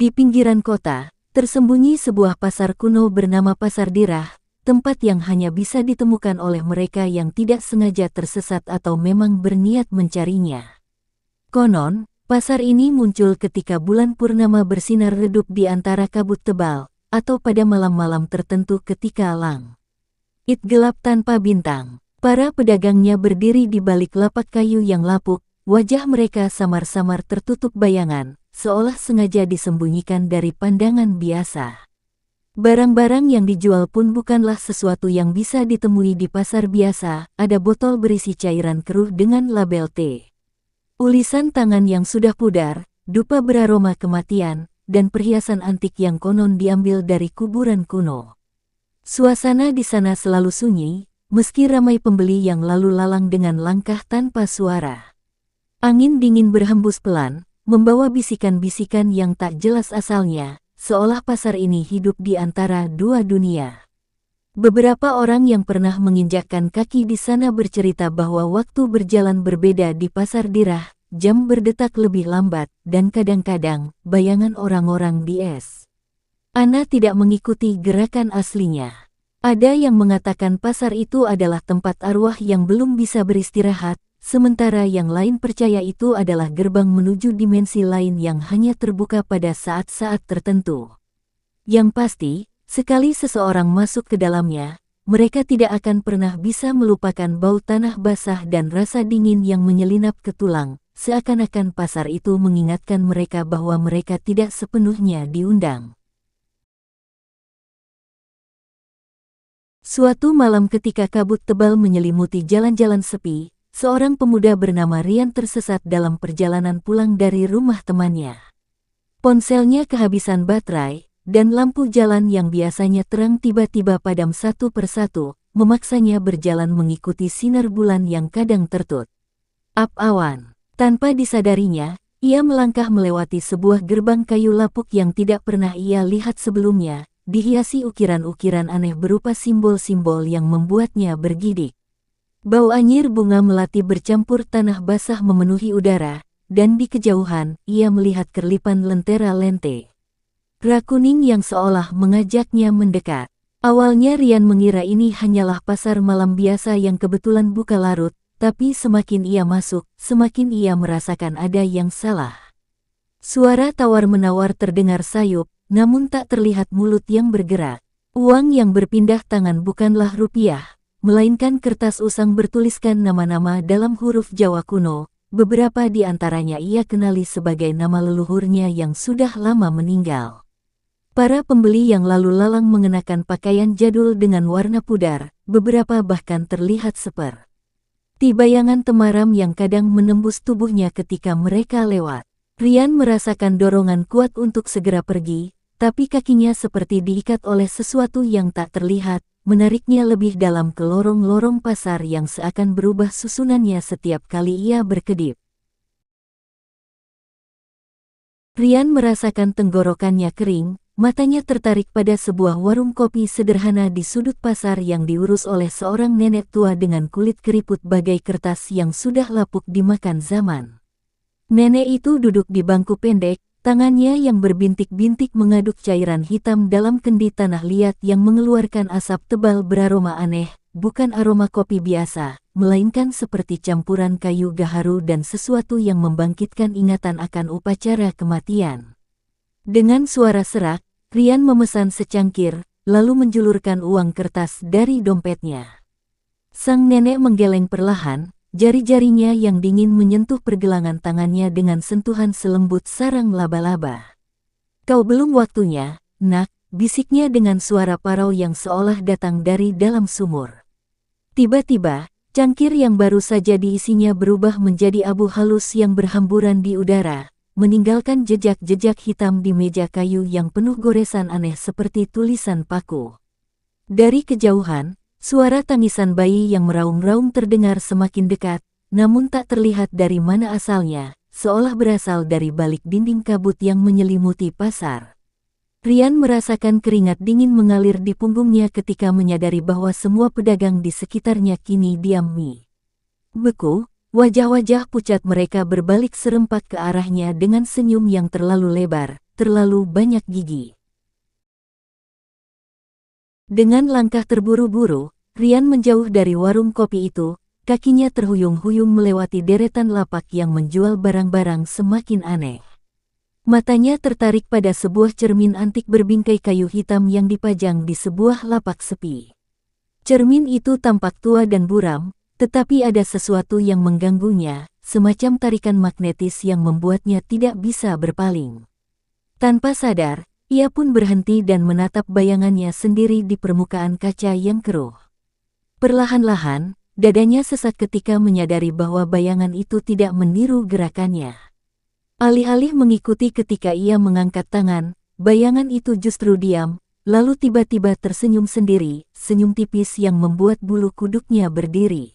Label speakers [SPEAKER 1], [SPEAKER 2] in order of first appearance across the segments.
[SPEAKER 1] Di pinggiran kota, tersembunyi sebuah pasar kuno bernama Pasar Dirah, tempat yang hanya bisa ditemukan oleh mereka yang tidak sengaja tersesat atau memang berniat mencarinya. Konon, pasar ini muncul ketika bulan purnama bersinar redup di antara kabut tebal, atau pada malam-malam tertentu ketika langit gelap tanpa bintang. Para pedagangnya berdiri di balik lapak kayu yang lapuk, wajah mereka samar-samar tertutup bayangan, seolah sengaja disembunyikan dari pandangan biasa. Barang-barang yang dijual pun bukanlah sesuatu yang bisa ditemui di pasar biasa, ada botol berisi cairan keruh dengan label T. Ulisan tangan yang sudah pudar, dupa beraroma kematian, dan perhiasan antik yang konon diambil dari kuburan kuno. Suasana di sana selalu sunyi, meski ramai pembeli yang lalu lalang dengan langkah tanpa suara. Angin dingin berhembus pelan, membawa bisikan-bisikan yang tak jelas asalnya, seolah pasar ini hidup di antara dua dunia. Beberapa orang yang pernah menginjakkan kaki di sana bercerita bahwa waktu berjalan berbeda di Pasar Dirah, jam berdetak lebih lambat, dan kadang-kadang, bayangan orang-orang di Ana tidak mengikuti gerakan aslinya. Ada yang mengatakan pasar itu adalah tempat arwah yang belum bisa beristirahat, sementara yang lain percaya itu adalah gerbang menuju dimensi lain yang hanya terbuka pada saat-saat tertentu. Yang pasti, sekali seseorang masuk ke dalamnya, mereka tidak akan pernah bisa melupakan bau tanah basah dan rasa dingin yang menyelinap ke tulang, seakan-akan pasar itu mengingatkan mereka bahwa mereka tidak sepenuhnya diundang. Suatu malam ketika kabut tebal menyelimuti jalan-jalan sepi, seorang pemuda bernama Rian tersesat dalam perjalanan pulang dari rumah temannya. Ponselnya kehabisan baterai, dan lampu jalan yang biasanya terang tiba-tiba padam satu persatu, memaksanya berjalan mengikuti sinar bulan yang kadang tertutup awan. Tanpa disadarinya, ia melangkah melewati sebuah gerbang kayu lapuk yang tidak pernah ia lihat sebelumnya, dihiasi ukiran-ukiran aneh berupa simbol-simbol yang membuatnya bergidik. Bau anyir bunga melati bercampur tanah basah memenuhi udara, dan di kejauhan, ia melihat kerlipan lentera lente kuning yang seolah mengajaknya mendekat. Awalnya Rian mengira ini hanyalah pasar malam biasa yang kebetulan buka larut, tapi semakin ia masuk, semakin ia merasakan ada yang salah. Suara tawar-menawar terdengar sayup, namun tak terlihat mulut yang bergerak. Uang yang berpindah tangan bukanlah rupiah, melainkan kertas usang bertuliskan nama-nama dalam huruf Jawa kuno, beberapa di antaranya ia kenali sebagai nama leluhurnya yang sudah lama meninggal. Para pembeli yang lalu lalang mengenakan pakaian jadul dengan warna pudar, beberapa bahkan terlihat seperti bayangan temaram yang kadang menembus tubuhnya ketika mereka lewat. Rian merasakan dorongan kuat untuk segera pergi, tapi kakinya seperti diikat oleh sesuatu yang tak terlihat, menariknya lebih dalam ke lorong-lorong pasar yang seakan berubah susunannya setiap kali ia berkedip. Rian merasakan tenggorokannya kering, matanya tertarik pada sebuah warung kopi sederhana di sudut pasar yang diurus oleh seorang nenek tua dengan kulit keriput bagai kertas yang sudah lapuk dimakan zaman. Nenek itu duduk di bangku pendek, tangannya yang berbintik-bintik mengaduk cairan hitam dalam kendi tanah liat yang mengeluarkan asap tebal beraroma aneh, bukan aroma kopi biasa, melainkan seperti campuran kayu gaharu dan sesuatu yang membangkitkan ingatan akan upacara kematian. Dengan suara serak, Rian memesan secangkir, lalu menjulurkan uang kertas dari dompetnya. Sang nenek menggeleng perlahan, jari-jarinya yang dingin menyentuh pergelangan tangannya dengan sentuhan selembut sarang laba-laba. "Kau belum waktunya, nak," bisiknya dengan suara parau yang seolah datang dari dalam sumur. Tiba-tiba, cangkir yang baru saja diisinya berubah menjadi abu halus yang berhamburan di udara, meninggalkan jejak-jejak hitam di meja kayu yang penuh goresan aneh seperti tulisan paku. Dari kejauhan, suara tangisan bayi yang meraung-raung terdengar semakin dekat, namun tak terlihat dari mana asalnya, seolah berasal dari balik dinding kabut yang menyelimuti pasar. Rian merasakan keringat dingin mengalir di punggungnya ketika menyadari bahwa semua pedagang di sekitarnya kini diam beku, wajah-wajah pucat mereka berbalik serempak ke arahnya dengan senyum yang terlalu lebar, terlalu banyak gigi. Dengan langkah terburu-buru, Rian menjauh dari warung kopi itu, kakinya terhuyung-huyung melewati deretan lapak yang menjual barang-barang semakin aneh. Matanya tertarik pada sebuah cermin antik berbingkai kayu hitam yang dipajang di sebuah lapak sepi. Cermin itu tampak tua dan buram, tetapi ada sesuatu yang mengganggunya, semacam tarikan magnetis yang membuatnya tidak bisa berpaling. Tanpa sadar, ia pun berhenti dan menatap bayangannya sendiri di permukaan kaca yang keruh. Perlahan-lahan, dadanya sesak ketika menyadari bahwa bayangan itu tidak meniru gerakannya. Alih-alih mengikuti ketika ia mengangkat tangan, bayangan itu justru diam, lalu tiba-tiba tersenyum sendiri, senyum tipis yang membuat bulu kuduknya berdiri.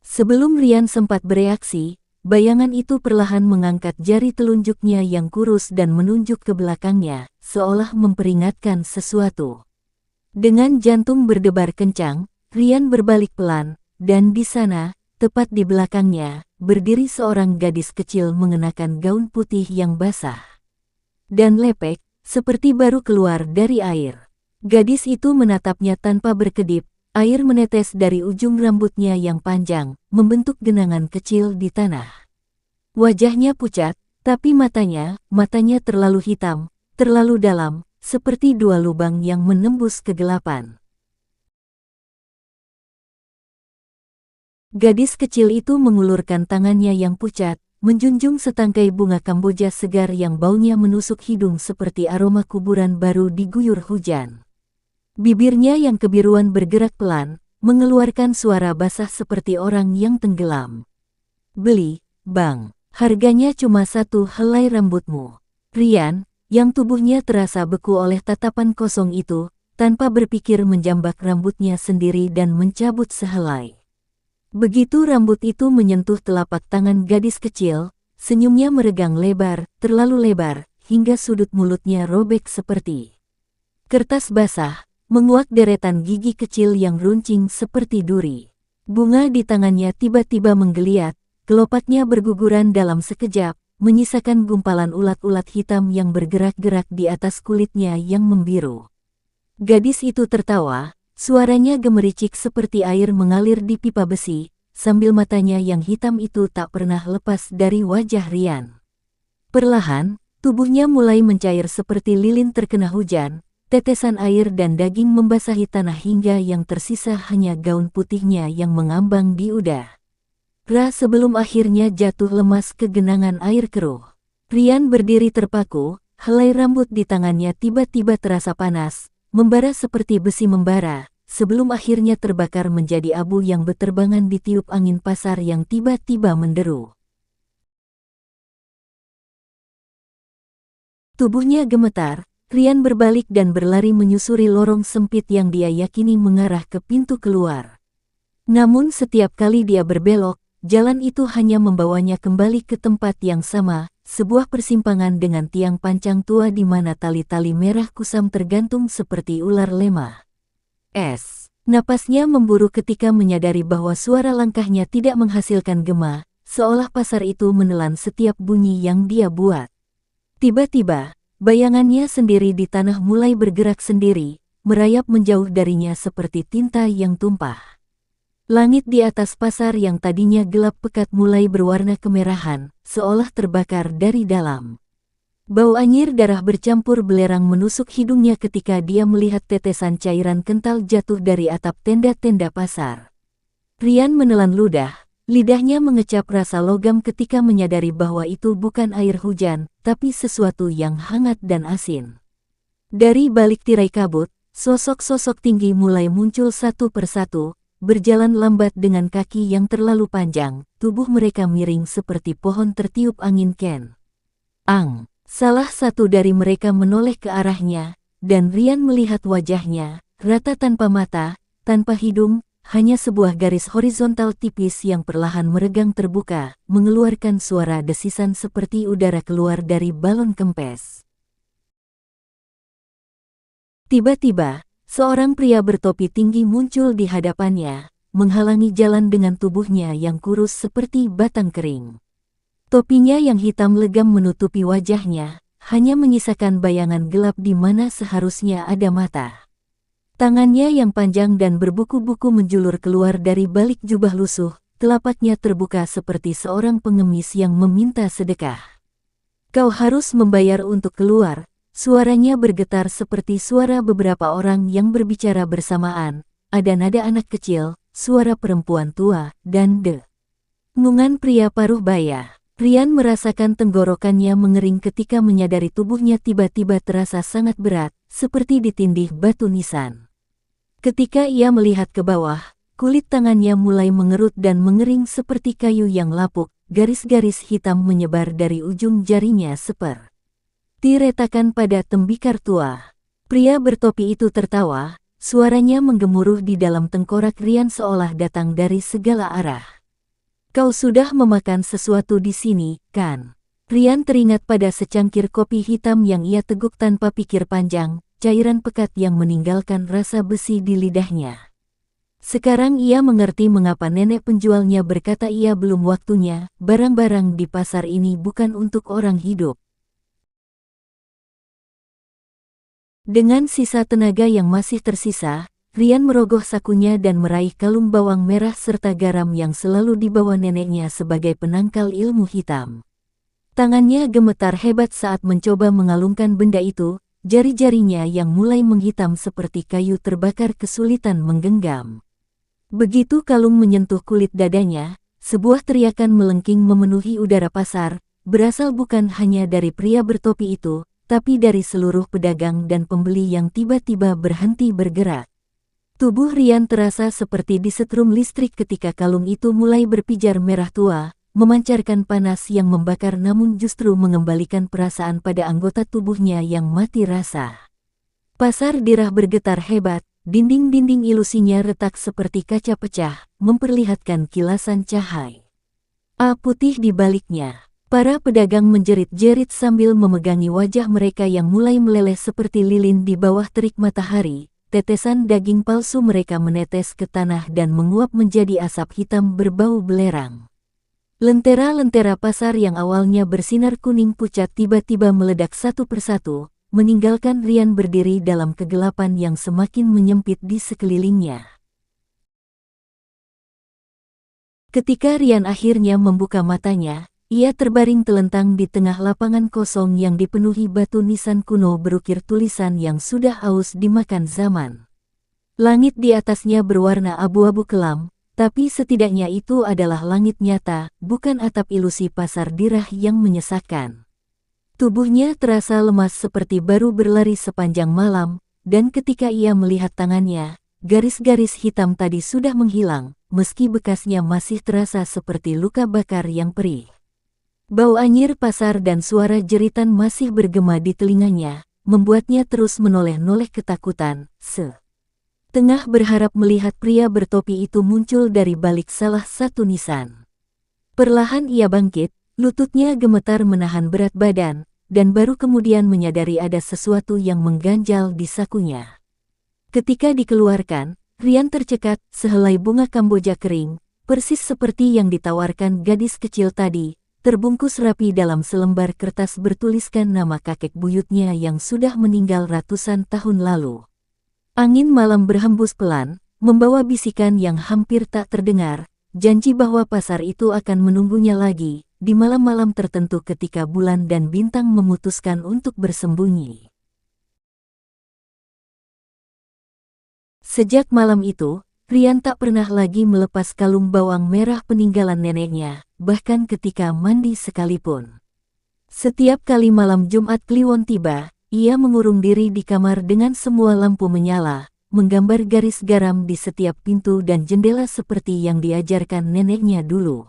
[SPEAKER 1] Sebelum Rian sempat bereaksi, bayangan itu perlahan mengangkat jari telunjuknya yang kurus dan menunjuk ke belakangnya, seolah memperingatkan sesuatu. Dengan jantung berdebar kencang, Rian berbalik pelan, dan di sana, tepat di belakangnya, berdiri seorang gadis kecil mengenakan gaun putih yang basah dan lepek, seperti baru keluar dari air. Gadis itu menatapnya tanpa berkedip, air menetes dari ujung rambutnya yang panjang, membentuk genangan kecil di tanah. Wajahnya pucat, tapi matanya terlalu hitam, terlalu dalam, seperti dua lubang yang menembus kegelapan. Gadis kecil itu mengulurkan tangannya yang pucat, menjunjung setangkai bunga kamboja segar yang baunya menusuk hidung seperti aroma kuburan baru diguyur hujan. Bibirnya yang kebiruan bergerak pelan, mengeluarkan suara basah seperti orang yang tenggelam. "Beli, Bang. Harganya cuma 1 helai rambutmu." Rian, yang tubuhnya terasa beku oleh tatapan kosong itu, tanpa berpikir menjambak rambutnya sendiri dan mencabut sehelai. Begitu rambut itu menyentuh telapak tangan gadis kecil, senyumnya meregang lebar, terlalu lebar, hingga sudut mulutnya robek seperti kertas basah, menguak deretan gigi kecil yang runcing seperti duri. Bunga di tangannya tiba-tiba menggeliat, kelopaknya berguguran dalam sekejap, menyisakan gumpalan ulat-ulat hitam yang bergerak-gerak di atas kulitnya yang membiru. Gadis itu tertawa. Suaranya gemericik seperti air mengalir di pipa besi, sambil matanya yang hitam itu tak pernah lepas dari wajah Rian. Perlahan, tubuhnya mulai mencair seperti lilin terkena hujan, tetesan air dan daging membasahi tanah hingga yang tersisa hanya gaun putihnya yang mengambang di udara. Sebelum akhirnya jatuh lemas ke genangan air keruh. Rian berdiri terpaku, helai rambut di tangannya tiba-tiba terasa panas, membara seperti besi membara, sebelum akhirnya terbakar menjadi abu yang beterbangan ditiup angin pasar yang tiba-tiba menderu. Tubuhnya gemetar, Rian berbalik dan berlari menyusuri lorong sempit yang dia yakini mengarah ke pintu keluar. Namun setiap kali dia berbelok, jalan itu hanya membawanya kembali ke tempat yang sama, sebuah persimpangan dengan tiang pancang tua di mana tali-tali merah kusam tergantung seperti ular lemah. Napasnya memburu ketika menyadari bahwa suara langkahnya tidak menghasilkan gema, seolah pasar itu menelan setiap bunyi yang dia buat. Tiba-tiba, bayangannya sendiri di tanah mulai bergerak sendiri, merayap menjauh darinya seperti tinta yang tumpah. Langit di atas pasar yang tadinya gelap pekat mulai berwarna kemerahan, seolah terbakar dari dalam. Bau anyir darah bercampur belerang menusuk hidungnya ketika dia melihat tetesan cairan kental jatuh dari atap tenda-tenda pasar. Rian menelan ludah, lidahnya mengecap rasa logam ketika menyadari bahwa itu bukan air hujan, tapi sesuatu yang hangat dan asin. Dari balik tirai kabut, sosok-sosok tinggi mulai muncul satu persatu, berjalan lambat dengan kaki yang terlalu panjang, tubuh mereka miring seperti pohon tertiup angin ken. Salah satu dari mereka menoleh ke arahnya, dan Rian melihat wajahnya, rata tanpa mata, tanpa hidung, hanya sebuah garis horizontal tipis yang perlahan meregang terbuka, mengeluarkan suara desisan seperti udara keluar dari balon kempes. Tiba-tiba, seorang pria bertopi tinggi muncul di hadapannya, menghalangi jalan dengan tubuhnya yang kurus seperti batang kering. Topinya yang hitam legam menutupi wajahnya, hanya menyisakan bayangan gelap di mana seharusnya ada mata. Tangannya yang panjang dan berbuku-buku menjulur keluar dari balik jubah lusuh, telapaknya terbuka seperti seorang pengemis yang meminta sedekah. "Kau harus membayar untuk keluar," suaranya bergetar seperti suara beberapa orang yang berbicara bersamaan. Ada nada anak kecil, suara perempuan tua, dan dengungan pria paruh baya. Rian merasakan tenggorokannya mengering ketika menyadari tubuhnya tiba-tiba terasa sangat berat, seperti ditindih batu nisan. Ketika ia melihat ke bawah, kulit tangannya mulai mengerut dan mengering seperti kayu yang lapuk, garis-garis hitam menyebar dari ujung jarinya seperti retakan pada tembikar tua. Pria bertopi itu tertawa, suaranya menggemuruh di dalam tengkorak Rian seolah datang dari segala arah. "Kau sudah memakan sesuatu di sini, kan?" Rian teringat pada secangkir kopi hitam yang ia teguk tanpa pikir panjang, cairan pekat yang meninggalkan rasa besi di lidahnya. Sekarang ia mengerti mengapa nenek penjualnya berkata ia belum waktunya. Barang-barang di pasar ini bukan untuk orang hidup. Dengan sisa tenaga yang masih tersisa, Rian merogoh sakunya dan meraih kalung bawang merah serta garam yang selalu dibawa neneknya sebagai penangkal ilmu hitam. Tangannya gemetar hebat saat mencoba mengalungkan benda itu, jari-jarinya yang mulai menghitam seperti kayu terbakar kesulitan menggenggam. Begitu kalung menyentuh kulit dadanya, sebuah teriakan melengking memenuhi udara pasar, berasal bukan hanya dari pria bertopi itu, tapi dari seluruh pedagang dan pembeli yang tiba-tiba berhenti bergerak. Tubuh Rian terasa seperti disetrum listrik ketika kalung itu mulai berpijar merah tua, memancarkan panas yang membakar namun justru mengembalikan perasaan pada anggota tubuhnya yang mati rasa. Pasar dirah bergetar hebat, dinding-dinding ilusinya retak seperti kaca pecah, memperlihatkan kilasan cahaya putih di baliknya. Para pedagang menjerit-jerit sambil memegangi wajah mereka yang mulai meleleh seperti lilin di bawah terik matahari. Tetesan daging palsu mereka menetes ke tanah dan menguap menjadi asap hitam berbau belerang. Lentera-lentera pasar yang awalnya bersinar kuning pucat tiba-tiba meledak satu persatu, meninggalkan Rian berdiri dalam kegelapan yang semakin menyempit di sekelilingnya. Ketika Rian akhirnya membuka matanya, ia terbaring telentang di tengah lapangan kosong yang dipenuhi batu nisan kuno berukir tulisan yang sudah aus dimakan zaman. Langit di atasnya berwarna abu-abu kelam, tapi setidaknya itu adalah langit nyata, bukan atap ilusi pasar dirah yang menyesakkan. Tubuhnya terasa lemas seperti baru berlari sepanjang malam, dan ketika ia melihat tangannya, garis-garis hitam tadi sudah menghilang, meski bekasnya masih terasa seperti luka bakar yang perih. Bau anyir pasar dan suara jeritan masih bergema di telinganya, membuatnya terus menoleh-noleh ketakutan. Tengah berharap melihat pria bertopi itu muncul dari balik salah satu nisan. Perlahan ia bangkit, lututnya gemetar menahan berat badan, dan baru kemudian menyadari ada sesuatu yang mengganjal di sakunya. Ketika dikeluarkan, Rian tercekat, sehelai bunga kamboja kering, persis seperti yang ditawarkan gadis kecil tadi, terbungkus rapi dalam selembar kertas bertuliskan nama kakek buyutnya yang sudah meninggal ratusan tahun lalu. Angin malam berhembus pelan, membawa bisikan yang hampir tak terdengar, janji bahwa pasar itu akan menunggunya lagi, di malam-malam tertentu ketika bulan dan bintang memutuskan untuk bersembunyi. Sejak malam itu, Rian tak pernah lagi melepas kalung bawang merah peninggalan neneknya, bahkan ketika mandi sekalipun. Setiap kali malam Jumat Kliwon tiba, ia mengurung diri di kamar dengan semua lampu menyala, menggambar garis garam di setiap pintu dan jendela seperti yang diajarkan neneknya dulu.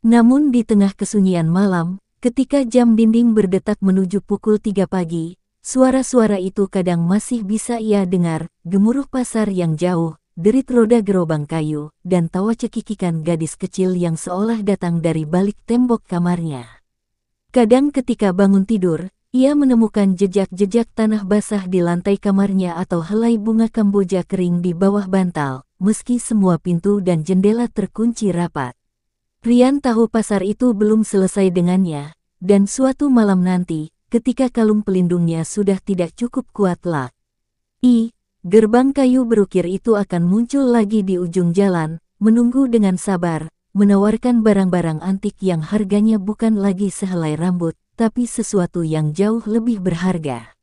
[SPEAKER 1] Namun di tengah kesunyian malam, ketika jam dinding berdetak menuju pukul 3 pagi, suara-suara itu kadang masih bisa ia dengar, gemuruh pasar yang jauh, derit roda gerobak kayu, dan tawa cekikikan gadis kecil yang seolah datang dari balik tembok kamarnya. Kadang ketika bangun tidur, ia menemukan jejak-jejak tanah basah di lantai kamarnya atau helai bunga kamboja kering di bawah bantal, meski semua pintu dan jendela terkunci rapat. Rian tahu pasar itu belum selesai dengannya, dan suatu malam nanti, ketika kalung pelindungnya sudah tidak cukup kuat lagi. Gerbang kayu berukir itu akan muncul lagi di ujung jalan, menunggu dengan sabar, menawarkan barang-barang antik yang harganya bukan lagi sehelai rambut, tapi sesuatu yang jauh lebih berharga.